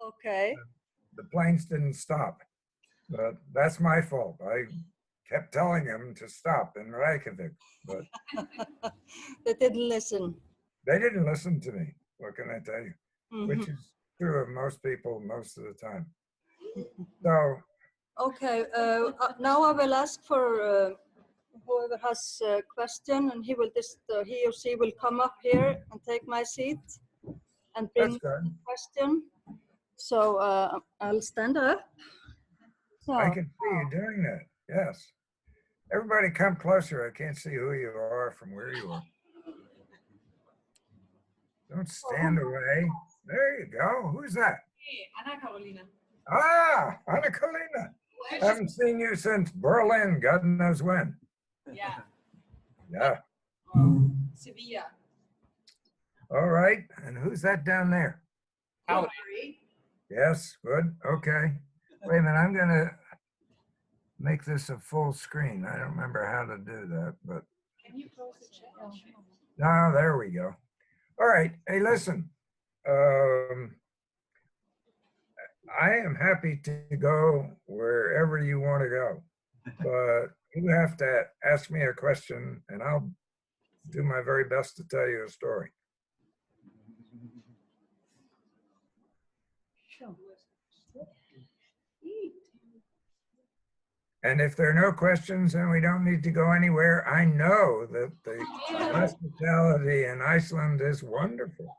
Okay. The planes didn't stop, but that's my fault. I kept telling them to stop in Reykjavik, but They didn't listen. they didn't listen to me. What can I tell you? Mhm. Which is true of most people most of the time. So, Okay, now I will ask for whoever has a question, and he or she will come up here and take my seat and bring that's good. the question. So I'll stand up. I So, can see you doing that. Yes. Everybody come closer. I can't see who you are from where you are. Don't stand away. There you go. Who's that? Anna Carolina. Ah, Anna Kalina. Haven't seen you since Berlin, God knows when. Yeah. Yeah. Sevilla. All right. And who's that down there? Kari. Yes, good. Okay. Wait a minute. I'm going to make this a full screen. I don't remember how to do that, but Can you close the chat? no, there we go. All right. Hey, listen. I am happy to go wherever you want to go, but you have to ask me a question and I'll do my very best to tell you a story. And if there are no questions, then we don't need to go anywhere. I know that the hospitality in Iceland is wonderful.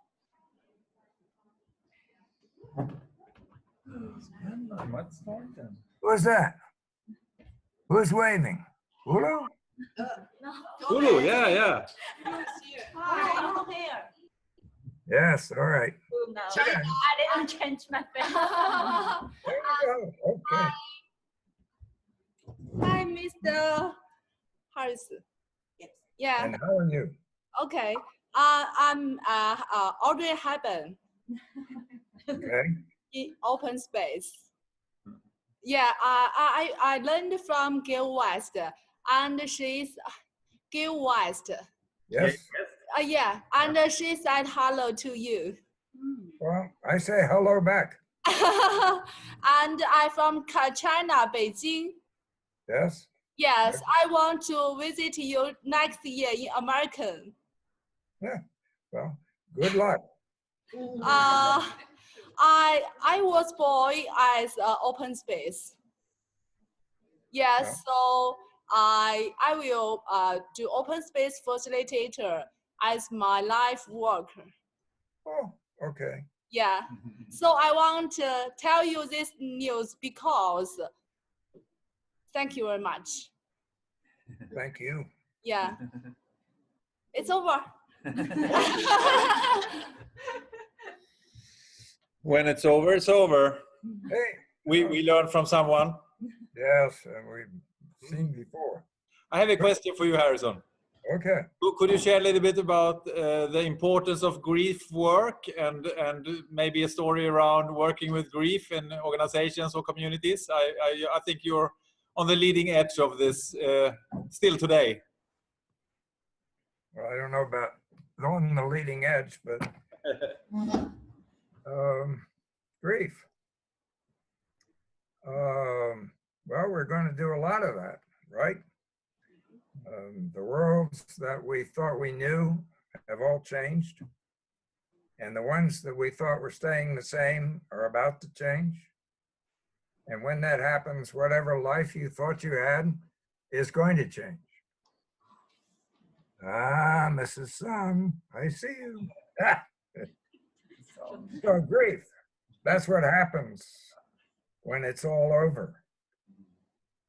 Who's that? Who's waving? Ulu? Ulu, yeah. Yes, all right. Sit down. I didn't change my face. There you go. Okay. Hi, Mr. Harrison. Yes. Yeah. And how are you? Okay. I'm Audrey Heben Okay. in open space. Yeah. I learned from Gail West, and she's Gail West. Yes. Yeah, and she said hello to you. Well, I say hello back. And I'm from China, Beijing. Yes. Yes, I want to visit you next year in America. Yeah. Well, good luck. I was born as open space. Yes, Yeah. so I will do open space facilitator as my life work. Oh, okay. Yeah. So I want to tell you this news because thank you very much. Thank you. Yeah. It's over. When it's over, it's over. Hey. We learn from someone. Yes, and we've seen before. I have a question for you, Harrison. Okay. Could you share a little bit about the importance of grief work and maybe a story around working with grief in organizations or communities? I think you're on the leading edge of this still today. Well, I don't know about on the leading edge, but grief. Well, we're going to do a lot of that, right? The worlds that we thought we knew have all changed. And the ones that we thought were staying the same are about to change. And when that happens, whatever life you thought you had is going to change. Ah, Mrs. Sun, I see you. So grief, that's what happens when it's all over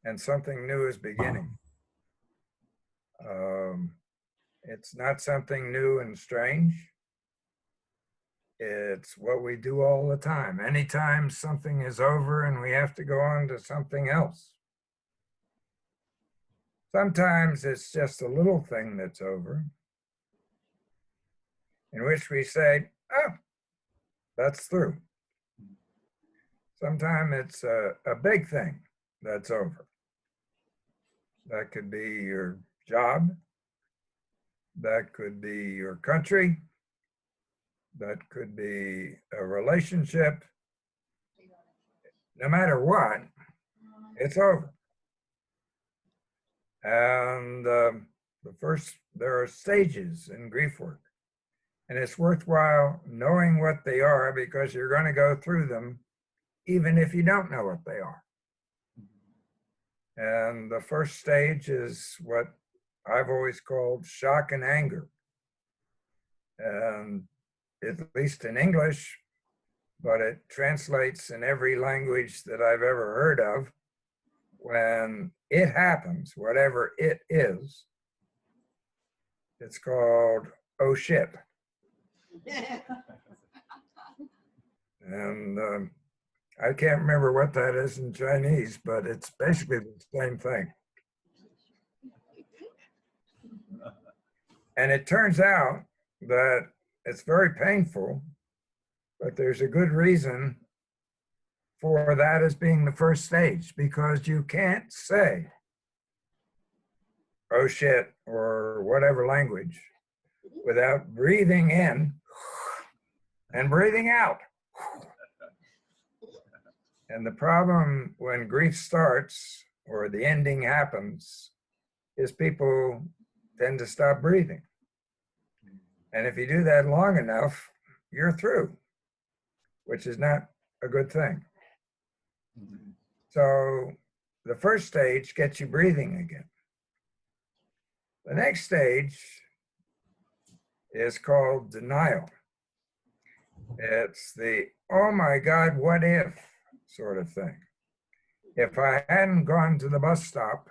and something new is beginning. It's not something new and strange. It's what we do all the time. Anytime something is over and we have to go on to something else. Sometimes it's just a little thing that's over, in which we say, oh, that's through. Sometimes it's a big thing that's over. That could be your job. That could be your country. That could be a relationship. no matter what, it's over. And there are stages in grief work. And it's worthwhile knowing what they are because you're going to go through them even if you don't know what they are. And the first stage is what I've always called shock and anger. And at least in English, but it translates in every language that I've ever heard of. When it happens, whatever it is, it's called, oh shit. And I can't remember what that is in Chinese, but it's basically the same thing. And it turns out that it's very painful, but there's a good reason for that as being the first stage, because you can't say, oh shit, or whatever language, without breathing in and breathing out. And the problem when grief starts or the ending happens is people tend to stop breathing. And if you do that long enough, you're through, which is not a good thing. So the first stage gets you breathing again. The next stage is called denial. It's the, oh my God, what if sort of thing. If I hadn't gone to the bus stop,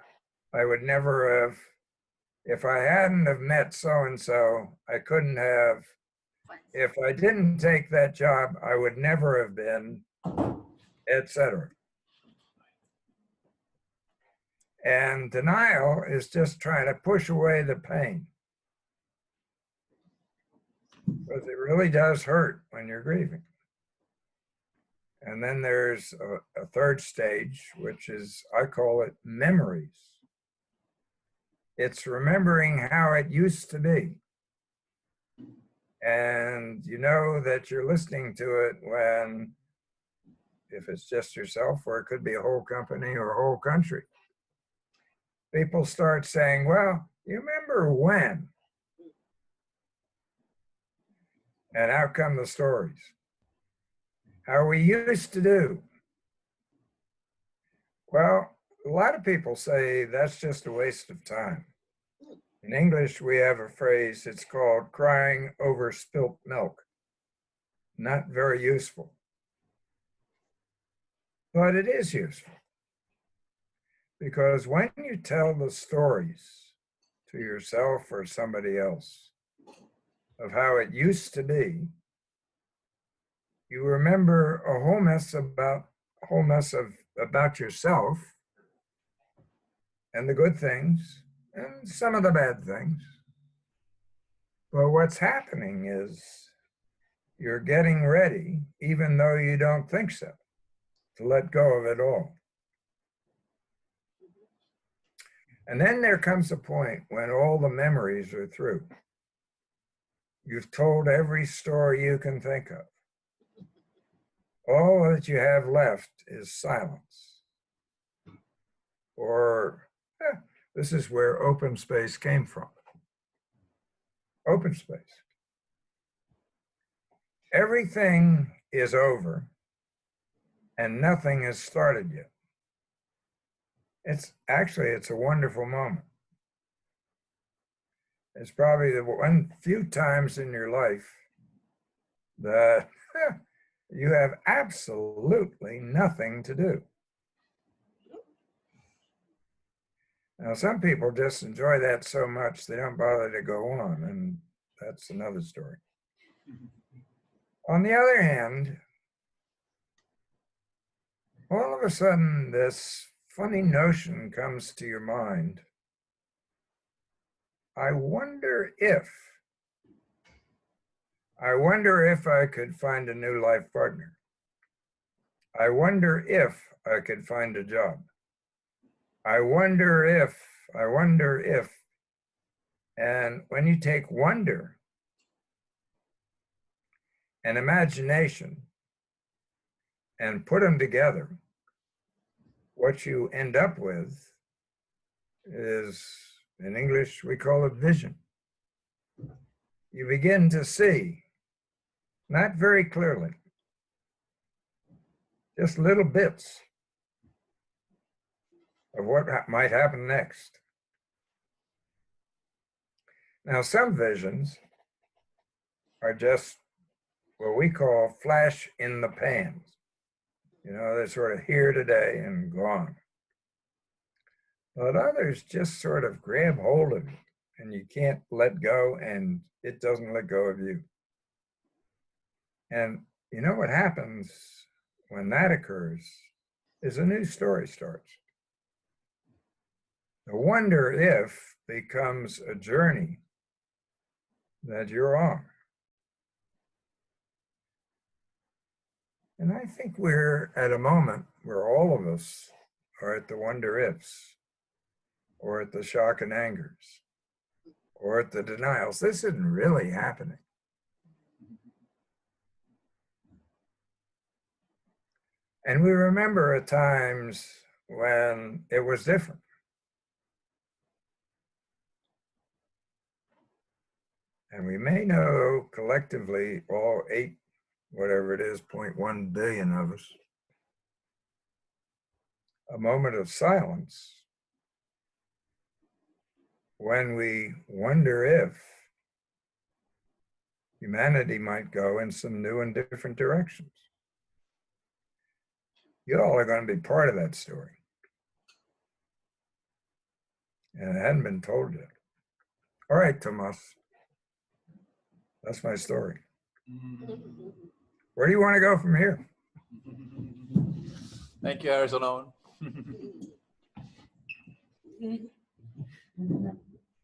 I would never have, if I hadn't have met so-and-so, I couldn't have, if I didn't take that job, I would never have been, etc. And denial is just trying to push away the pain. Because it really does hurt when you're grieving. And then there's a third stage, which is, I call it memories. It's remembering how it used to be. And you know that you're listening to it when, if it's just yourself, or it could be a whole company or a whole country. People start saying, well, you remember when? And out come the stories. How we used to do. Well, a lot of people say that's just a waste of time. In English, we have a phrase, it's called crying over spilt milk. Not very useful. But it is useful. Because when you tell the stories to yourself or somebody else of how it used to be, you remember a whole mess about yourself and the good things and some of the bad things. But what's happening is you're getting ready, even though you don't think so, to let go of it all. And then there comes a point when all the memories are through. You've told every story you can think of. All that you have left is silence. Or, this is where open space came from. Open space. Everything is over and nothing has started yet. It's a wonderful moment. It's probably the one few times in your life that you have absolutely nothing to do. Now, some people just enjoy that so much they don't bother to go on, and that's another story. On the other hand, all of a sudden, this funny notion comes to your mind. I wonder if I could find a new life partner. I wonder if I could find a job. I wonder if, and when you take wonder and imagination and put them together, what you end up with is, in English, we call it vision. You begin to see, not very clearly, just little bits of what might happen next. Now, some visions are just what we call flash in the pan. You know, they're sort of here today and gone. But others just sort of grab hold of you and you can't let go and it doesn't let go of you. And you know what happens when that occurs is a new story starts. The wonder if becomes a journey that you're on. And I think we're at a moment where all of us are at the wonder ifs, or at the shock and angers, or at the denials. This isn't really happening. And we remember at times when it was different. And we may know collectively, all 8, whatever it is, 0.1 billion of us, a moment of silence when we wonder if humanity might go in some new and different directions. You all are going to be part of that story. And it hadn't been told yet. All right, Tomas. That's my story. Where do you want to go from here? Thank you, Harrison Owen.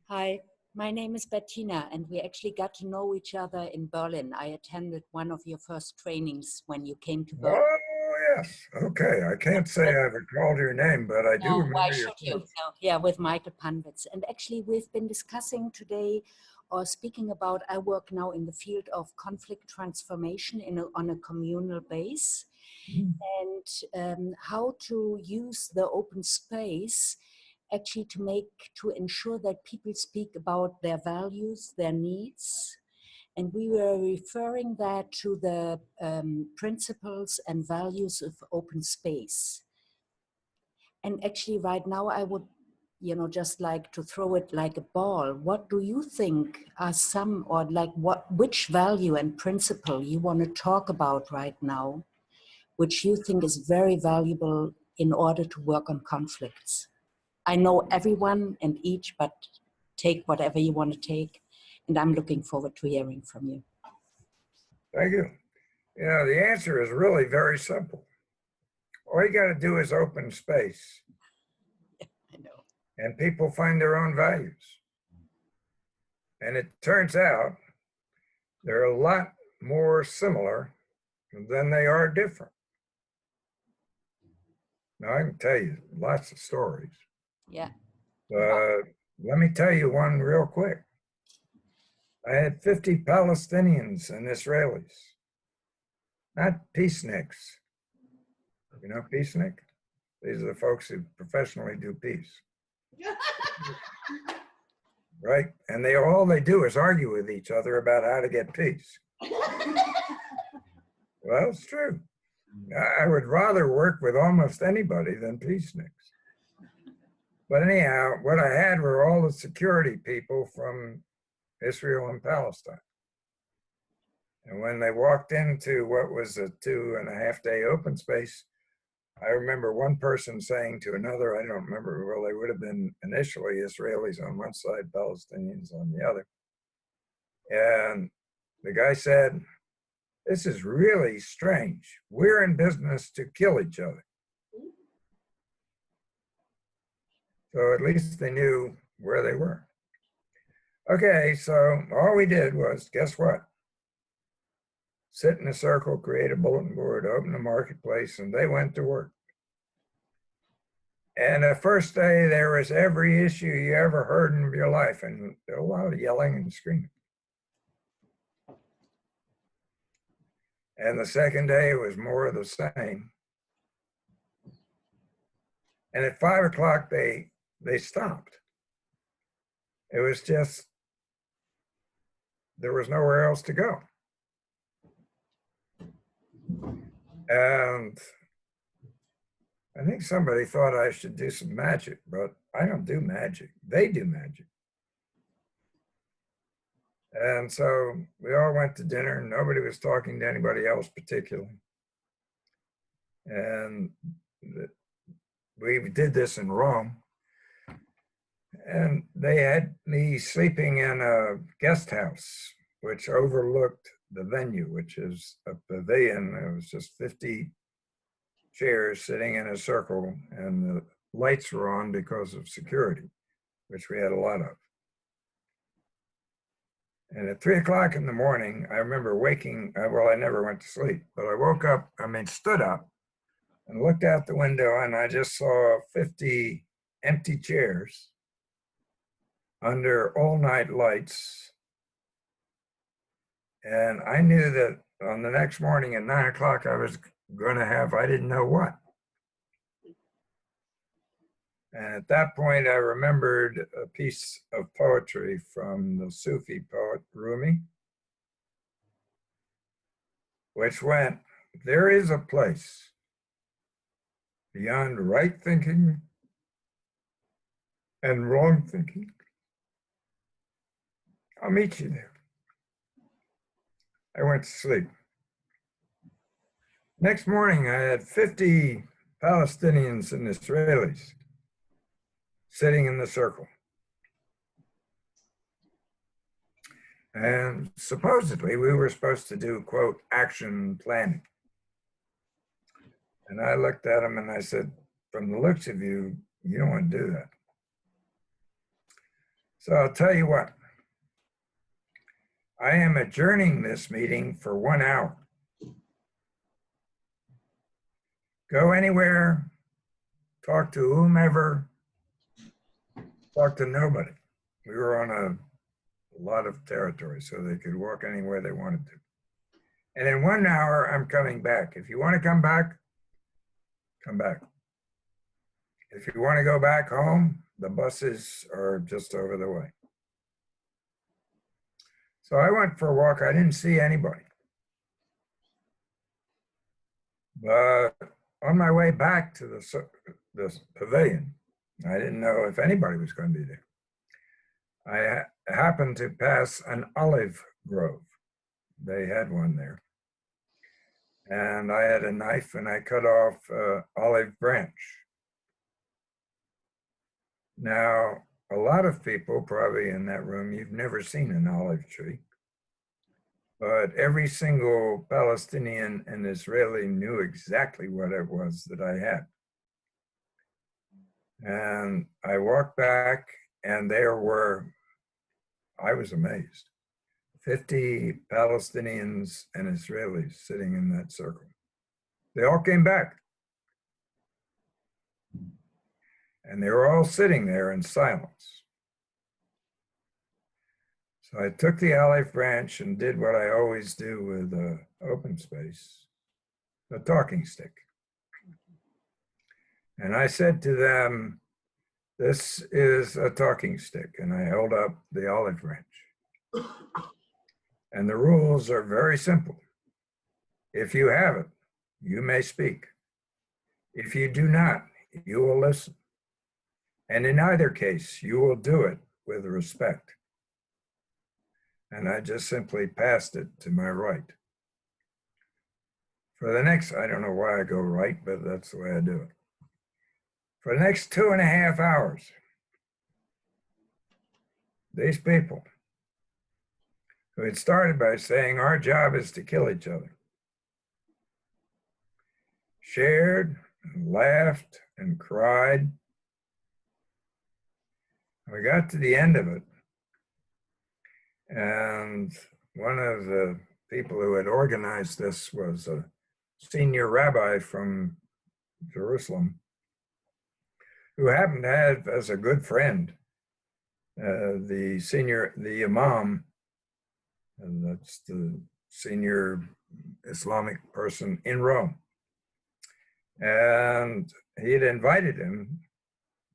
Hi, my name is Bettina, and we actually got to know each other in Berlin. I attended one of your first trainings when you came to Berlin. Oh, yes. Okay. I can't say I've called your name, but I do No, remember why your should you? face. No, yeah, with Michael Panwitz. And actually, we've been discussing today or speaking about, I work now in the field of conflict transformation on a communal base, and how to use the open space actually to ensure that people speak about their values, their needs. And we were referring that to the principles and values of open space. And actually right now I would, just like to throw it like a ball. What do you think are some, or like which value and principle you want to talk about right now, which you think is very valuable in order to work on conflicts? I know everyone and each, but take whatever you want to take. And I'm looking forward to hearing from you. Thank you. You know, the answer is really very simple. All you got to do is open space. I know. And people find their own values. And it turns out they're a lot more similar than they are different. Now, I can tell you lots of stories. Yeah. Let me tell you one real quick. I had 50 Palestinians and Israelis, not peaceniks. You know peacenik? These are the folks who professionally do peace. Right? And all they do is argue with each other about how to get peace. Well, it's true. I would rather work with almost anybody than peaceniks. But anyhow, what I had were all the security people from Israel and Palestine. And when they walked into what was a 2.5-day open space, I remember one person saying to another, I don't remember, well, they would have been initially Israelis on one side, Palestinians on the other. And the guy said, this is really strange. We're in business to kill each other. So at least they knew where they were. Okay, so all we did was, guess what? Sit in a circle, create a bulletin board, open a marketplace, and they went to work. And the first day, there was every issue you ever heard in your life, and a lot of yelling and screaming. And the second day, it was more of the same. And at 5 o'clock, they stopped. It was just, there was nowhere else to go. And I think somebody thought I should do some magic, but I don't do magic. They do magic. And so we all went to dinner, and nobody was talking to anybody else particularly. And we did this in Rome. And they had me sleeping in a guest house, which overlooked the venue, which is a pavilion. It was just 50 chairs sitting in a circle, and the lights were on because of security, which we had a lot of. And at 3 o'clock in the morning, I remember waking, well, I never went to sleep, but I woke up, stood up and looked out the window, and I just saw 50 empty chairs under all-night lights. And I knew that on the next morning at 9 o'clock, I was going to have, I didn't know what. And at that point, I remembered a piece of poetry from the Sufi poet Rumi, which went, "There is a place beyond right thinking and wrong thinking. I'll meet you there." I went to sleep. Next morning, I had 50 Palestinians and Israelis sitting in the circle. And supposedly we were supposed to do, quote, action planning. And I looked at them and I said, from the looks of you, you don't want to do that. So I'll tell you what, I am adjourning this meeting for 1 hour. Go anywhere, talk to whomever, talk to nobody. We were on a lot of territory, so they could walk anywhere they wanted to. And in 1 hour, I'm coming back. If you want to come back, come back. If you want to go back home, the buses are just over the way. So I went for a walk. I didn't see anybody. But on my way back to the pavilion, I didn't know if anybody was going to be there. I happened to pass an olive grove. They had one there. And I had a knife and I cut off an olive branch. Now, a lot of people probably in that room, you've never seen an olive tree. But every single Palestinian and Israeli knew exactly what it was that I had. And I walked back, and there were, I was amazed, 50 Palestinians and Israelis sitting in that circle. They all came back. And they were all sitting there in silence. So I took the olive branch and did what I always do with open space, a talking stick. And I said to them, "This is a talking stick." And I held up the olive branch. And the rules are very simple. If you have it, you may speak. If you do not, you will listen. And in either case, you will do it with respect. And I just simply passed it to my right. For the next, I don't know why I go right, but that's the way I do it. For the next 2.5 hours, these people who had started by saying our job is to kill each other, shared and laughed and cried. We got to the end of it, and one of the people who had organized this was a senior rabbi from Jerusalem, who happened to have as a good friend the imam, and that's the senior Islamic person in Rome. And he had invited him,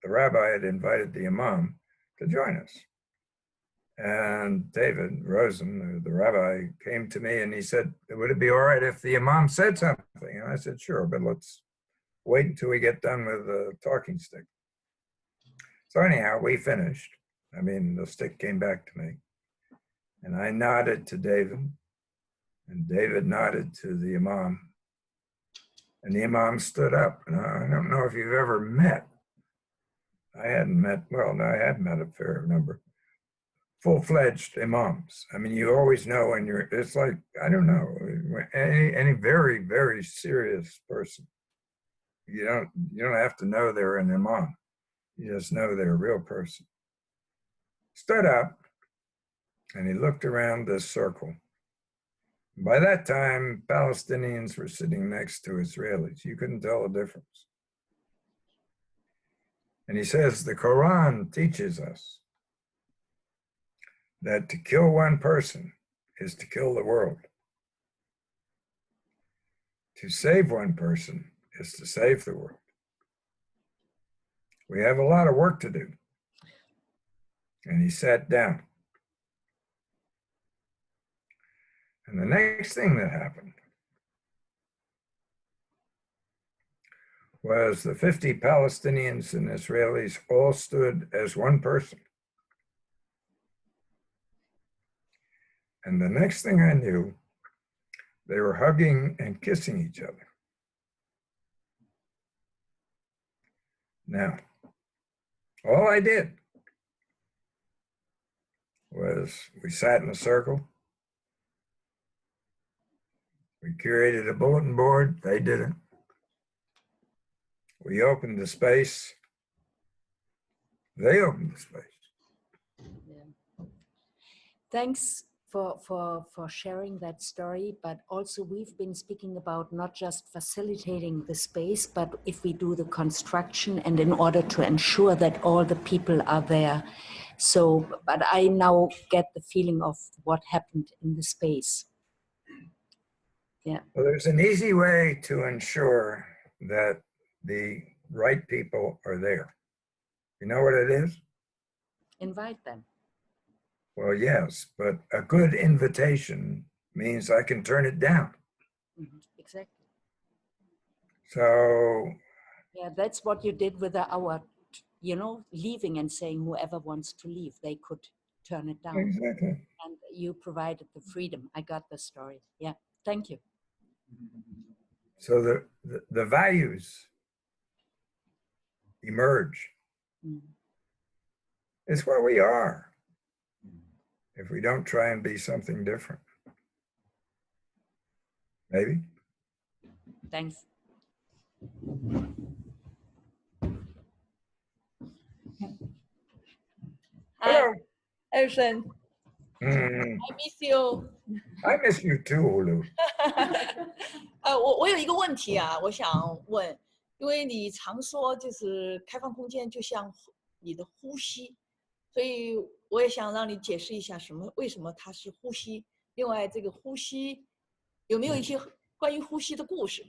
the rabbi had invited the imam to join us. And David Rosen, the rabbi, came to me and he said, would it be all right if the imam said something? And I said, sure, but let's wait until we get done with the talking stick. So anyhow, we finished. I mean, the stick came back to me. And I nodded to David, and David nodded to the imam. And the imam stood up. And I don't know if you've ever met. I hadn't met, well, no, I had met a fair number. Full-fledged imams. I mean, you always know when you're, it's like, I don't know, any very, very serious person. You don't have to know they're an imam. You just know they're a real person. Stood up, and he looked around this circle. By that time, Palestinians were sitting next to Israelis. You couldn't tell the difference. And he says, the Quran teaches us that to kill one person is to kill the world. To save one person is to save the world. We have a lot of work to do. And he sat down. And the next thing that happened was the 50 Palestinians and Israelis all stood as one person. And the next thing I knew, they were hugging and kissing each other. Now, all I did was we sat in a circle. We curated a bulletin board. They did it. We opened the space. They opened the space. Yeah. Thanks for sharing that story, but also we've been speaking about not just facilitating the space, but if we do the construction and in order to ensure that all the people are there. So, but I now get the feeling of what happened in the space. Yeah. Well, there's an easy way to ensure that the right people are there. You know what it is? Invite them. Well, yes, but a good invitation means I can turn it down. Mm-hmm. Exactly. So. Yeah, that's what you did with our, leaving and saying whoever wants to leave, they could turn it down. Exactly. And you provided the freedom. I got the story. Yeah, thank you. So the values emerge. Mm. It's what we are. If we don't try and be something different. Maybe. Thanks. Hello. Harrison, Mm, I miss you. I miss you too, Ulu. 我有一个问题啊，我想问，因为你常说就是开放空间就像你的呼吸，所以我也想让你解释一下为什么它是呼吸。另外，这个呼吸有没有一些关于呼吸的故事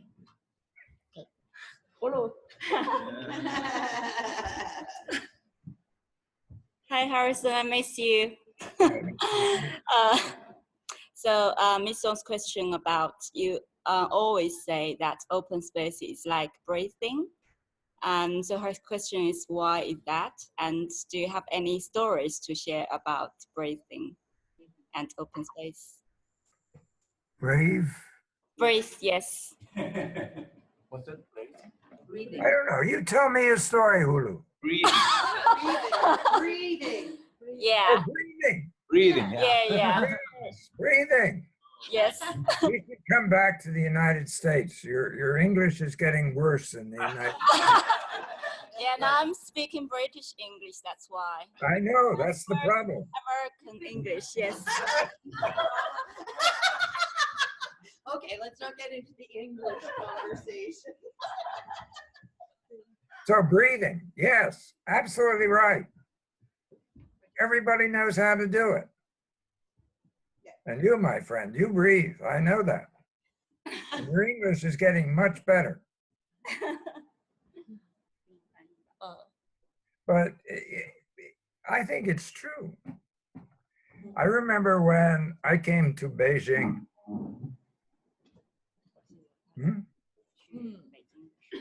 ？Hi, Harrison, I miss you. Miss Song's question about you always say that open space is like breathing. So her question is, why is that? And do you have any stories to share about breathing and open space? Brave? Breathe, yes. What's it? Breathing. I don't know. You tell me a story, Hulu. Breathing. Breathing. Yeah. Oh, breathing. Breathing. Yeah. Yes, breathing. Yes. You should come back to the United States. Your English is getting worse in the United States. Yeah, now I'm speaking British English, that's why. I know, that's the problem. American English, yes. Okay, let's not get into the English conversation. So breathing, yes, absolutely right. Everybody knows how to do it. And you, my friend, you breathe. I know that. And your English is getting much better. But I think it's true. I remember when I came to Beijing,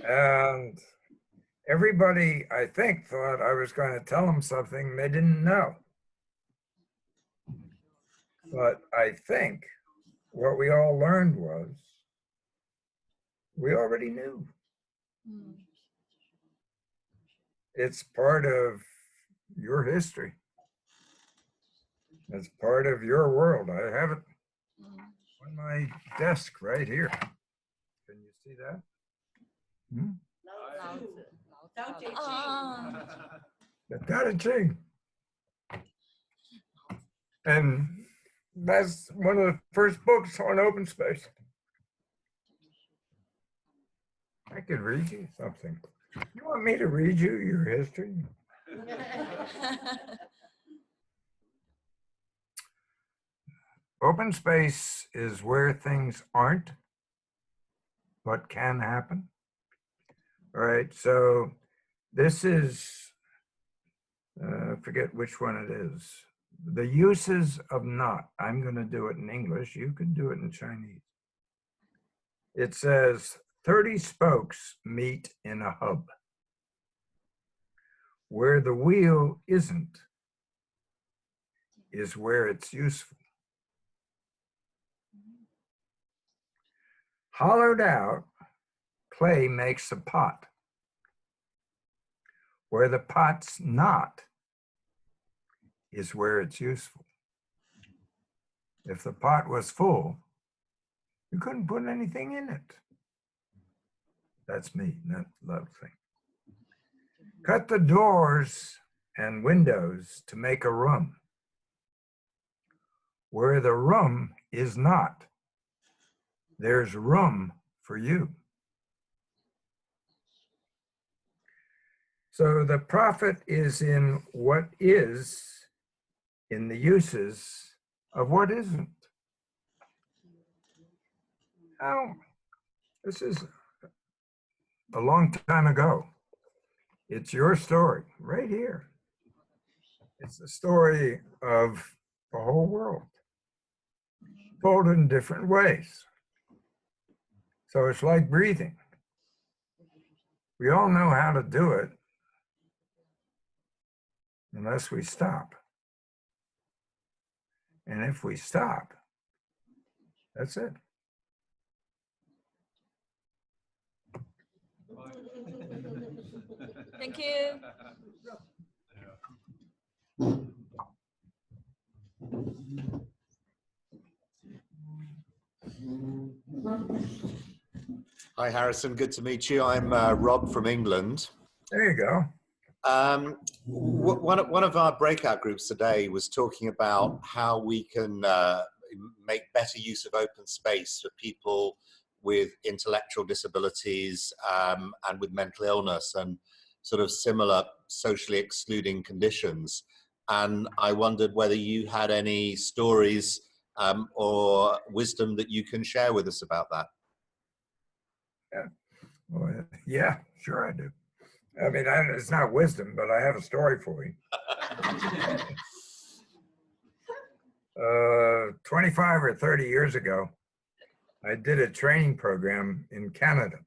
and everybody, I think, thought I was going to tell them something they didn't know. But I think what we all learned was we already knew. It's part of your history. It's part of your world. I have it on my desk right here. Can you see that? The Tao Te Ching. And that's one of the first books on open space. I could read you something. You want me to read you your history? Open space is where things aren't, but can happen. All right, so this is, forget which one it is. The uses of not. I'm going to do it in English. You could do it in Chinese. It says 30 spokes meet in a hub. Where the wheel isn't is where it's useful. Hollowed out, clay makes a pot. Where the pot's not is where it's useful. If the pot was full, you couldn't put anything in it. That's me, not love thing. Cut the doors and windows to make a room. Where the room is not, there's room for you. So the profit is in what is, in the uses of what isn't. Now, this is a long time ago. It's your story right here. It's the story of the whole world, told in different ways. So it's like breathing. We all know how to do it unless we stop. And if we stop, that's it. Thank you. Hi, Harrison. Good to meet you. I'm Rob from England. There you go. One of our breakout groups today was talking about how we can make better use of open space for people with intellectual disabilities and with mental illness and sort of similar socially excluding conditions. And I wondered whether you had any stories or wisdom that you can share with us about that. Yeah, well, yeah, sure I do. I mean, it's not wisdom, but I have a story for you. 25 or 30 years ago, I did a training program in Canada.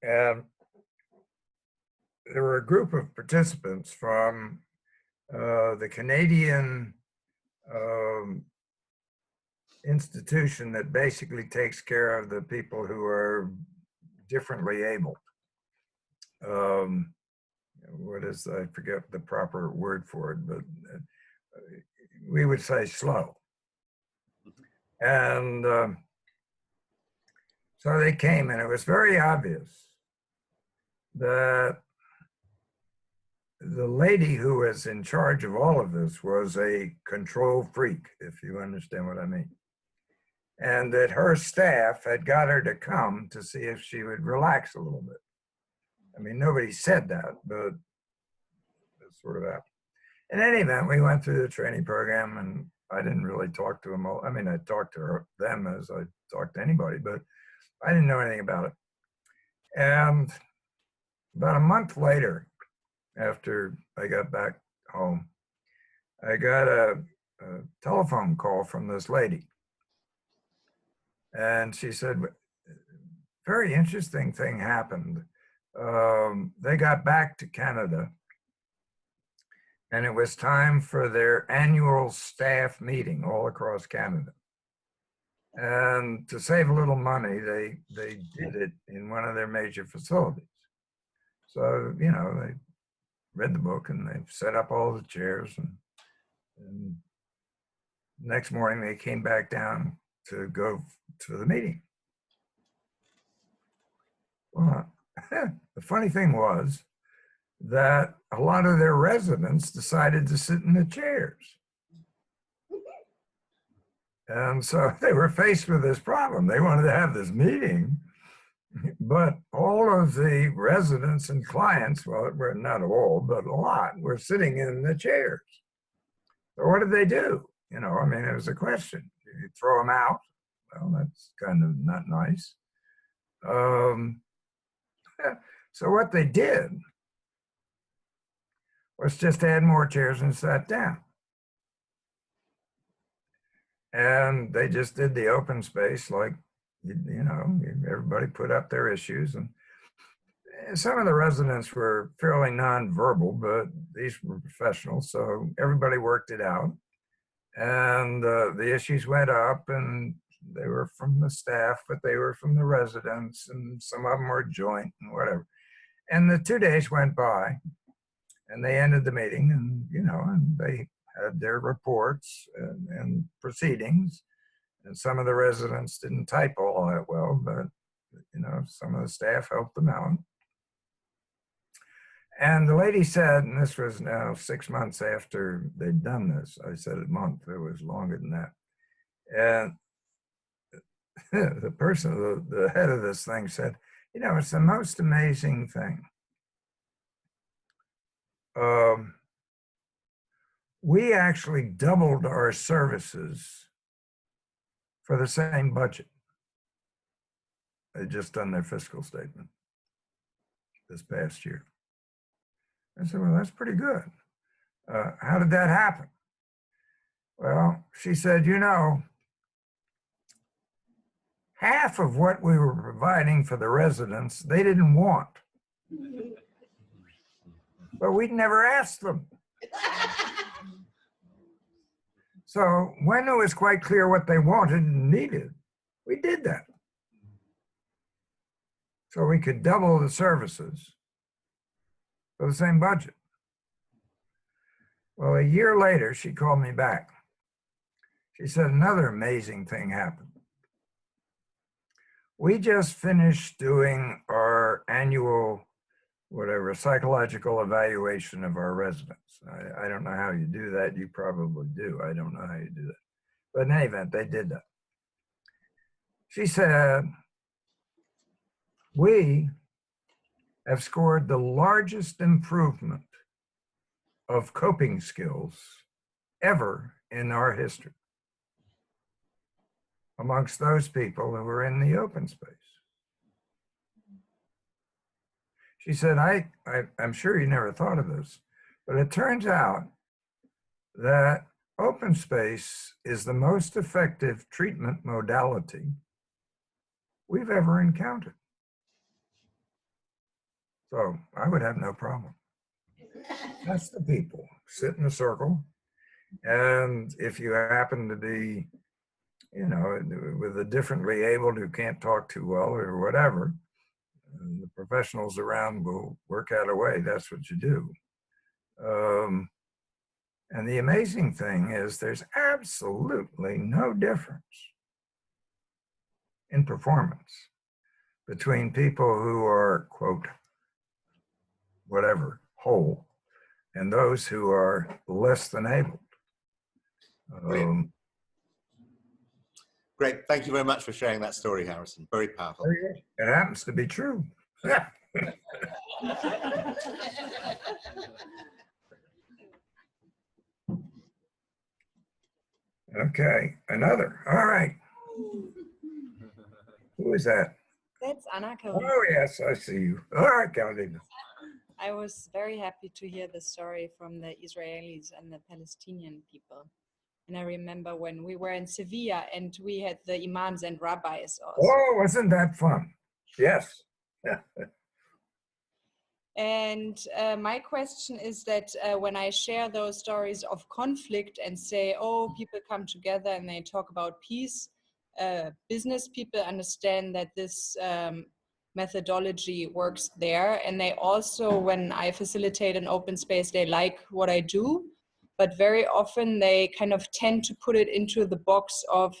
And there were a group of participants from the Canadian institution that basically takes care of the people who are differently able. What is, I forget the proper word for it, but we would say slow. And so they came, and it was very obvious that the lady who was in charge of all of this was a control freak, if you understand what I mean. And that her staff had got her to come to see if she would relax a little bit. I mean, nobody said that, but it sort of happened. In any event, we went through the training program, and I didn't really talk to them all. I mean, I talked to them as I talked to anybody, but I didn't know anything about it. And about a month later, after I got back home, I got a telephone call from this lady. And she said, very interesting thing happened. They got back to Canada, and it was time for their annual staff meeting all across Canada. And to save a little money, they did it in one of their major facilities. So, you know, they read the book and they set up all the chairs, and next morning they came back down to go to the meeting. Well, the funny thing was that a lot of their residents decided to sit in the chairs. And so they were faced with this problem. They wanted to have this meeting, but all of the residents and clients, well, were not all, but a lot, were sitting in the chairs. So what did they do? You know, I mean, it was a question. You throw them out? Well, that's kind of not nice. So what they did was just add more chairs and sat down. And they just did the open space, like, you know, everybody put up their issues. And some of the residents were fairly nonverbal, but these were professionals, so everybody worked it out. And the issues went up, and they were from the staff, but they were from the residents, and some of them were joint and whatever. And the 2 days went by, and they ended the meeting, and, you know, and they had their reports and proceedings. And some of the residents didn't type all that well, but, you know, some of the staff helped them out. And the lady said, and this was now 6 months after they'd done this, I said a month, it was longer than that. And the person, the head of this thing said, you know, it's the most amazing thing. We actually doubled our services for the same budget. They'd just done their fiscal statement this past year. I said, well, that's pretty good. How did that happen? Well, she said, you know, half of what we were providing for the residents, they didn't want. But we'd never asked them. So when it was quite clear what they wanted and needed, we did that. So we could double the services for the same budget. Well, a year later, she called me back. She said, another amazing thing happened. We just finished doing our annual, whatever, psychological evaluation of our residents. I don't know how you do that. You probably do. I don't know how you do that. But in any event, they did that. She said, we have scored the largest improvement of coping skills ever in our history amongst those people who were in the open space. She said, I'm sure you never thought of this, but it turns out that open space is the most effective treatment modality we've ever encountered. So I would have no problem. That's the people. Sit in a circle. And if you happen to be, you know, with a differently abled who can't talk too well or whatever, the professionals around will work out a way. That's what you do. And the amazing thing is there's absolutely no difference in performance between people who are, quote, whatever, whole, and those who are less than able. Great. Thank you very much for sharing that story, Harrison. Very powerful. It happens to be true. Okay, another. All right. Who is that? That's Anna. Oh, yes, I see you. All right, Carolina. I was very happy to hear the story from the Israelis and the Palestinian people. And I remember when we were in Sevilla and we had the imams and rabbis also. Oh, wasn't that fun? Yes. And my question is that when I share those stories of conflict and say, oh, people come together and they talk about peace, business people understand that this methodology works there. And they also, when I facilitate an open space, they like what I do. But very often they kind of tend to put it into the box of,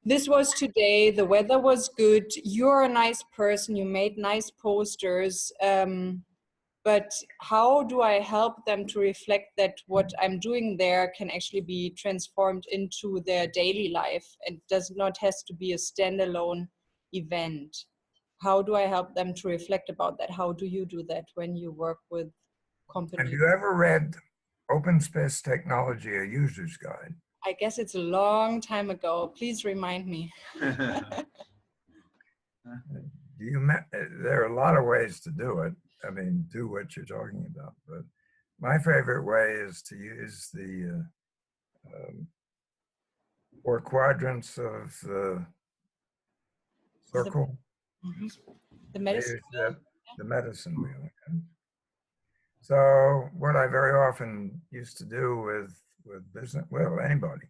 this was today, the weather was good, you're a nice person, you made nice posters, but how do I help them to reflect that what I'm doing there can actually be transformed into their daily life and does not has to be a standalone event? How do I help them to reflect about that? How do you do that when you work with companies? Have you ever read Open Space Technology, a User's Guide? I guess it's a long time ago. Please remind me. There are a lot of ways to do it. I mean, do what you're talking about. But my favorite way is to use the 4 quadrants of the circle. The medicine wheel? The medicine wheel. Okay? So what I very often used to do with business, well, anybody,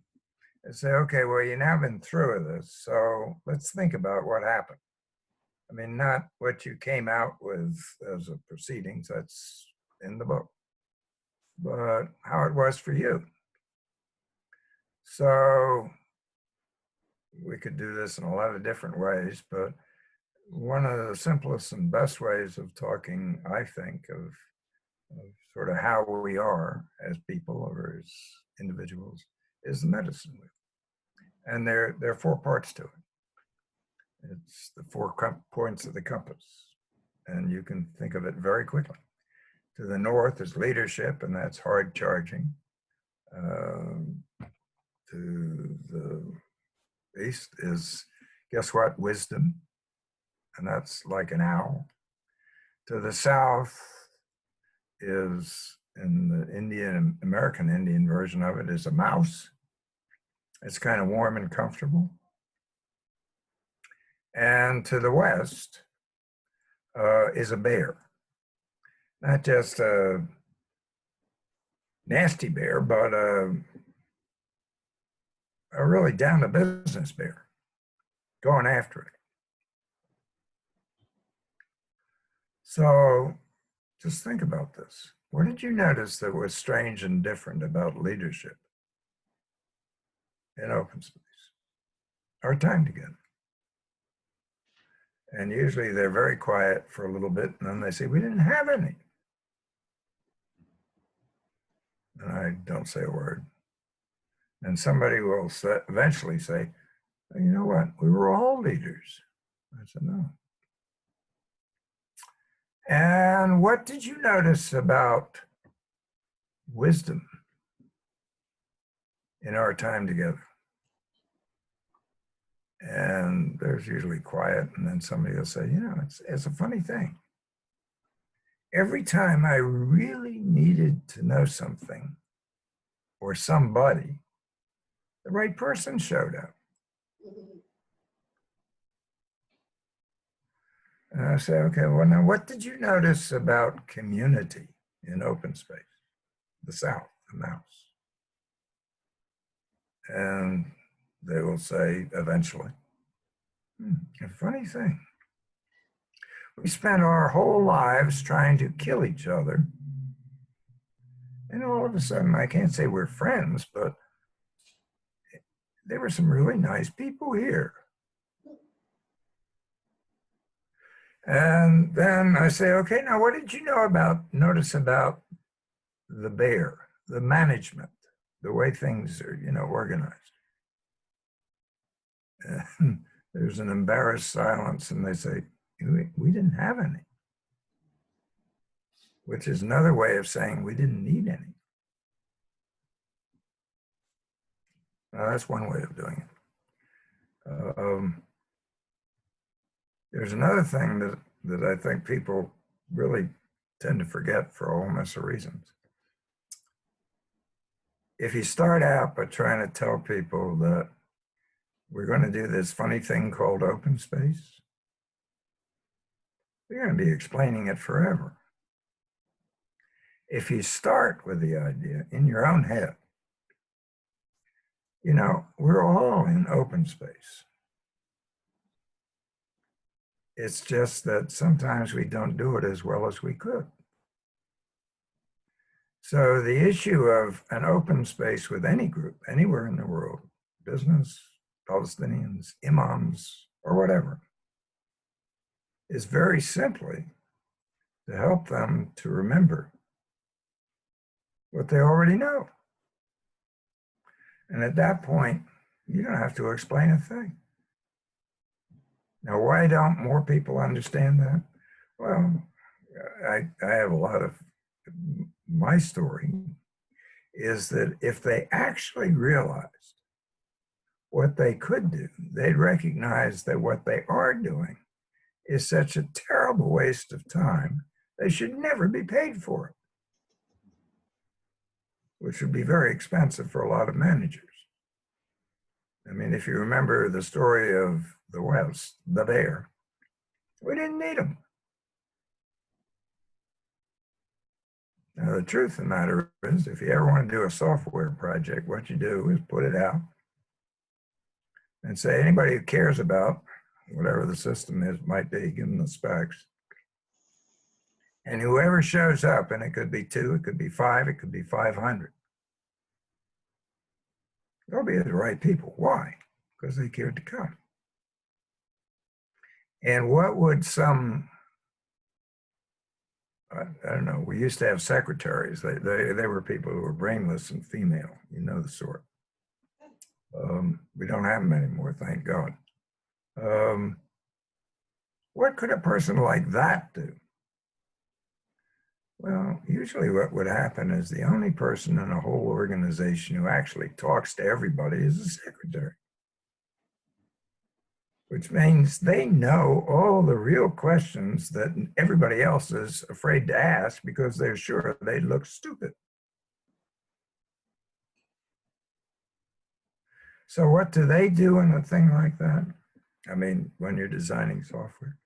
is say, okay, well, you've now been through this, so let's think about what happened. I mean, not what you came out with as a proceedings, that's in the book, but how it was for you. So we could do this in a lot of different ways, but one of the simplest and best ways of talking, I think, of sort of how we are as people or as individuals is the medicine wheel. And there are 4 parts to it. It's the 4 points of the compass. And you can think of it very quickly. To the north is leadership, and that's hard charging. To the east is, guess what, wisdom. And that's like an owl. To the south is, in the American Indian version of it, is a mouse. It's kind of warm and comfortable. And to the west is a bear. Not just a nasty bear, but a really down to business bear, going after it. So just think about this. What did you notice that was strange and different about leadership in open space? Our time together. And usually they're very quiet for a little bit, and then they say, we didn't have any. And I don't say a word. And somebody will eventually say, you know what, we were all leaders. I said, no. And what did you notice about wisdom in our time together? And there's usually quiet, and then somebody will say, you know, it's a funny thing. Every time I really needed to know something or somebody, the right person showed up. And I say, okay, well, now what did you notice about community in open space? The South, the mouse. And they will say eventually, a funny thing. We spent our whole lives trying to kill each other. And all of a sudden, I can't say we're friends, but there were some really nice people here. And then I say, okay, now what did you notice about the bear, the management, the way things are, you know, organized? And there's an embarrassed silence, and they say, we didn't have any, which is another way of saying we didn't need any. Now, that's one way of doing it. There's another thing that I think people really tend to forget for a whole mess of reasons. If you start out by trying to tell people that we're going to do this funny thing called open space, you're going to be explaining it forever. If you start with the idea in your own head, you know, we're all in open space. It's just that sometimes we don't do it as well as we could. So the issue of an open space with any group, anywhere in the world, business, Palestinians, imams, or whatever, is very simply to help them to remember what they already know. And at that point, you don't have to explain a thing. Now, why don't more people understand that? Well, I have a lot of, my story is that if they actually realized what they could do, they'd recognize that what they are doing is such a terrible waste of time, they should never be paid for it, which would be very expensive for a lot of managers. I mean, if you remember the story of the West, the bear, we didn't need them. Now, the truth of the matter is, if you ever want to do a software project, what you do is put it out and say, anybody who cares about whatever the system is, might be, give them the specs. And whoever shows up, and it could be 2, it could be 5, it could be 500. They'll be the right people. Why? Because they cared to come. And what would some, I don't know, we used to have secretaries. They were people who were brainless and female, you know the sort. We don't have them anymore, thank God. What could a person like that do? Well, usually what would happen is the only person in a whole organization who actually talks to everybody is the secretary, which means they know all the real questions that everybody else is afraid to ask because they're sure they look stupid. So what do they do in a thing like that? I mean, when you're designing software,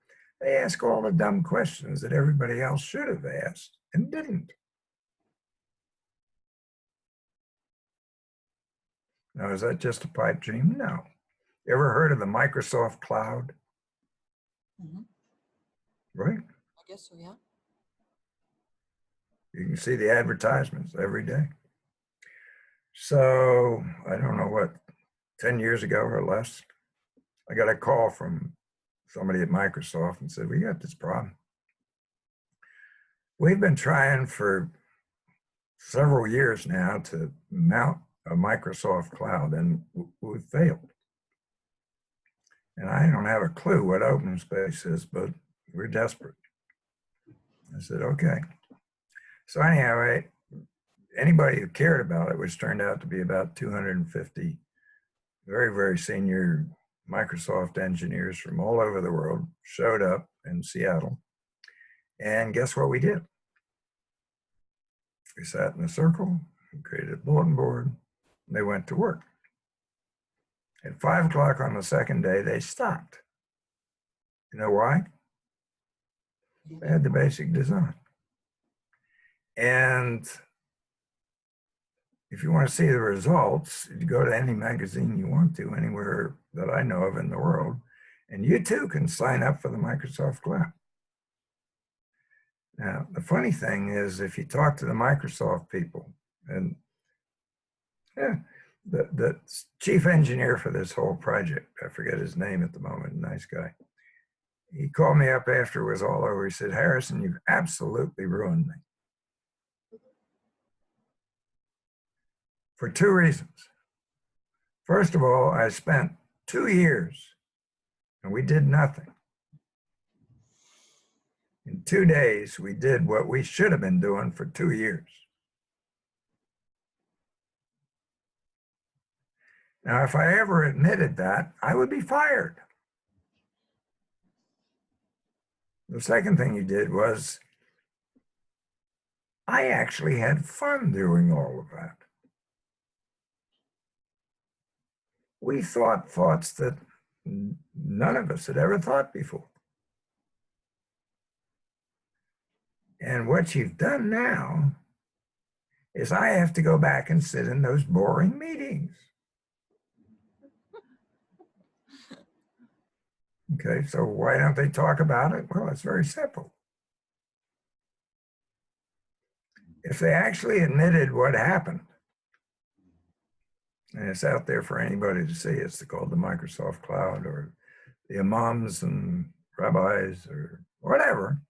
they ask all the dumb questions that everybody else should have asked and didn't. Now, is that just a pipe dream? No. You ever heard of the Microsoft Cloud? Mm-hmm. Right? I guess so, yeah. You can see the advertisements every day. So, I don't know what, 10 years ago or less, I got a call from somebody at Microsoft and said, we got this problem. We've been trying for several years now to mount a Microsoft Cloud, and we've failed. And I don't have a clue what open space is, but we're desperate. I said, okay. So anyhow, anybody who cared about it, which turned out to be about 250 very, very senior Microsoft engineers from all over the world, showed up in Seattle. And guess what we did? We sat in a circle, we created a bulletin board, and they went to work. At 5 o'clock on the second day, they stopped. You know why? They had the basic design. And if you want to see the results, you go to any magazine you want to, anywhere that I know of in the world, and you too can sign up for the Microsoft Cloud. Now, the funny thing is, if you talk to the Microsoft people, and yeah, the chief engineer for this whole project, I forget his name at the moment, nice guy. He called me up after it was all over. He said, Harrison, you've absolutely ruined me. For 2 reasons. First of all, I spent 2 years and we did nothing. In 2 days, we did what we should have been doing for 2 years. Now, if I ever admitted that, I would be fired. The second thing he did was I actually had fun doing all of that. We thought thoughts that none of us had ever thought before. And what you've done now is I have to go back and sit in those boring meetings. Okay, so why don't they talk about it? Well, it's very simple. If they actually admitted what happened, and it's out there for anybody to see, it's called the Microsoft Cloud, or the imams and rabbis or whatever,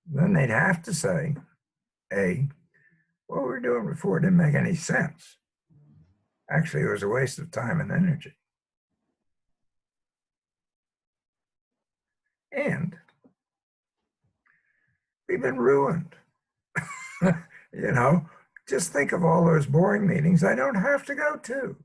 then they'd have to say, A, what we were doing before didn't make any sense. Actually, it was a waste of time and energy. And we've been ruined. You know, just think of all those boring meetings I don't have to go to.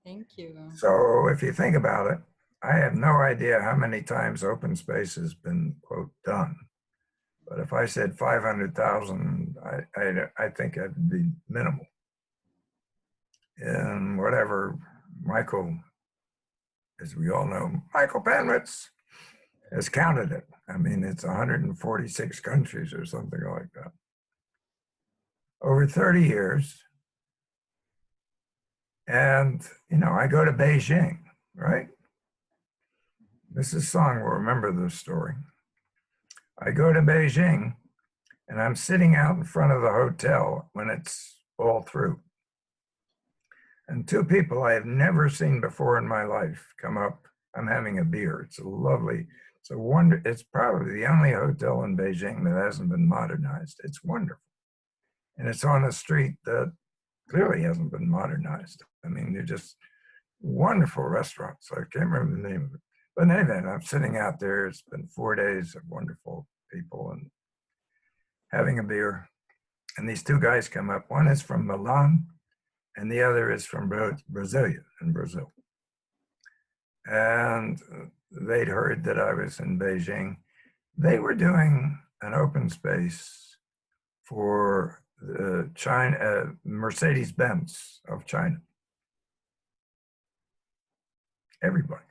Thank you. So if you think about it, I have no idea how many times open space has been, quote, done. But if I said 500,000, I think it'd be minimal. And whatever Michael, as we all know, Michael Penwitz has counted it. I mean, it's 146 countries or something like that. Over 30 years. And, you know, I go to Beijing, right? Mrs. Song will remember this story. I go to Beijing and I'm sitting out in front of the hotel when it's all through. And two people I have never seen before in my life come up. I'm having a beer. It's a lovely, it's a wonder. It's probably the only hotel in Beijing that hasn't been modernized. It's wonderful. And it's on a street that clearly hasn't been modernized. I mean, they're just wonderful restaurants. I can't remember the name of it. But anyway, I'm sitting out there. It's been 4 days of wonderful people and having a beer. And these two guys come up. One is from Milan and the other is from Brasilia in Brazil. And they'd heard that I was in Beijing. They were doing an open space for the China, Mercedes-Benz of China. Everybody.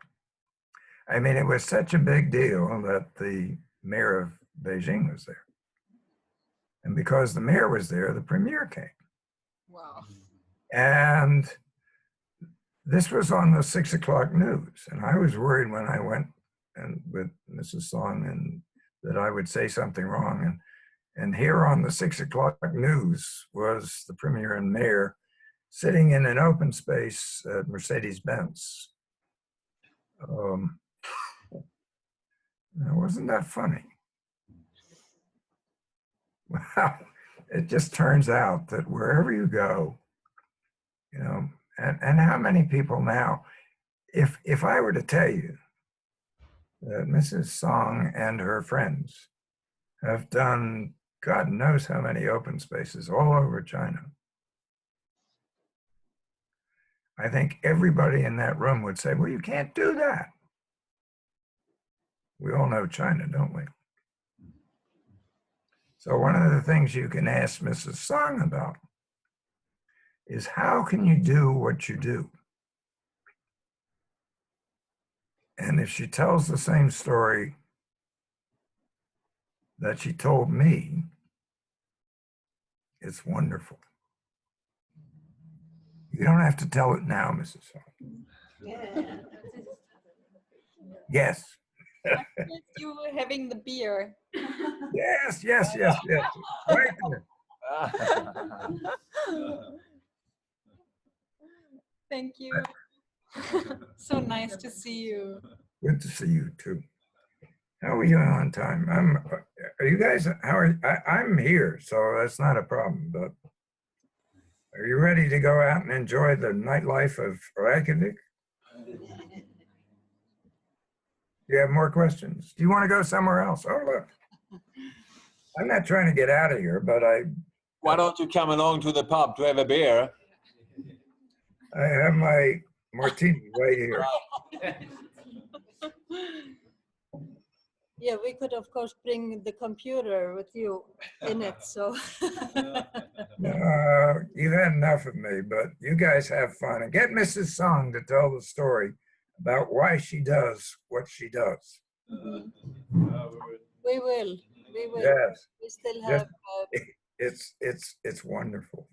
I mean, it was such a big deal that the mayor of Beijing was there. And because the mayor was there, the premier came. Wow. And this was on the 6 o'clock news. And I was worried when I went and with Mrs. Song and that I would say something wrong. And here on the 6 o'clock news was the premier and mayor sitting in an open space at Mercedes-Benz. Now, wasn't that funny? Well, it just turns out that wherever you go, you know, and how many people now, if I were to tell you that Mrs. Song and her friends have done God knows how many open spaces all over China, I think everybody in that room would say, well, you can't do that. We all know China, don't we? So one of the things you can ask Mrs. Song about is how can you do what you do? And if she tells the same story that she told me, it's wonderful. You don't have to tell it now, Mrs. Song. Yes. You were having the beer. Yes, yes, yes, yes. Right there. Thank you. So nice to see you. Good to see you too. How are you on time? Are you guys, I'm here, so that's not a problem, but are you ready to go out and enjoy the nightlife of Reykjavik? Do you have more questions? Do you want to go somewhere else? Oh, look. I'm not trying to get out of here, but Why don't you come along to the pub to have a beer? I have my martini right here. Yeah, we could of course bring the computer with you in it, so. You've had enough of me, but you guys have fun and get Mrs. Song to tell the story about why she does what she does. We will. We will. Yes. We still Just- have. It's wonderful.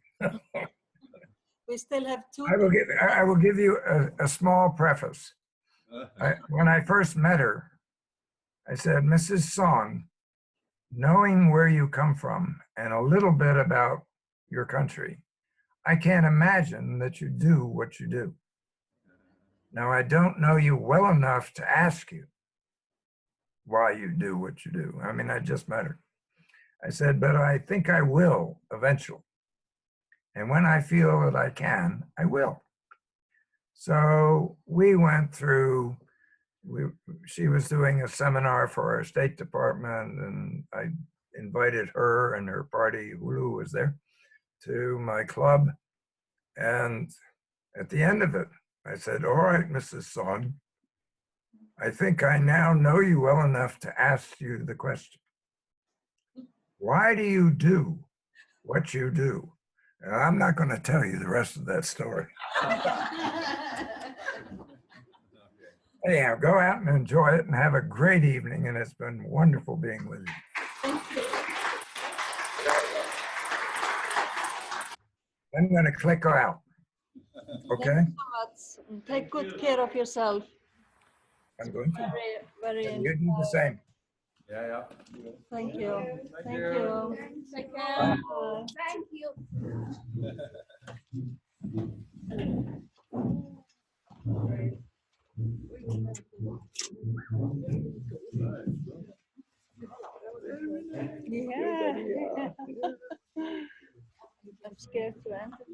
We still have two. I will give you a small preface. When I first met her, I said, Mrs. Song, knowing where you come from and a little bit about your country, I can't imagine that you do what you do. Now, I don't know you well enough to ask you why you do what you do. I mean, I just met her. I said, but I think I will eventually. And when I feel that I can, I will. So we went through, she was doing a seminar for our State Department, and I invited her and her party, Hulu was there, to my club. And at the end of it, I said, all right, Mrs. Song, I think I now know you well enough to ask you the question. Why do you do what you do? And I'm not going to tell you the rest of that story. Anyhow, go out and enjoy it and have a great evening. And it's been wonderful being with you. Thank you. I'm going to click out. Okay? Thank you so much. Take good care of yourself. I'm going to. Very. And you do the same. Yeah. Thank you. Thank you. Take care. Bye. Thank you. Yeah. I'm scared to enter.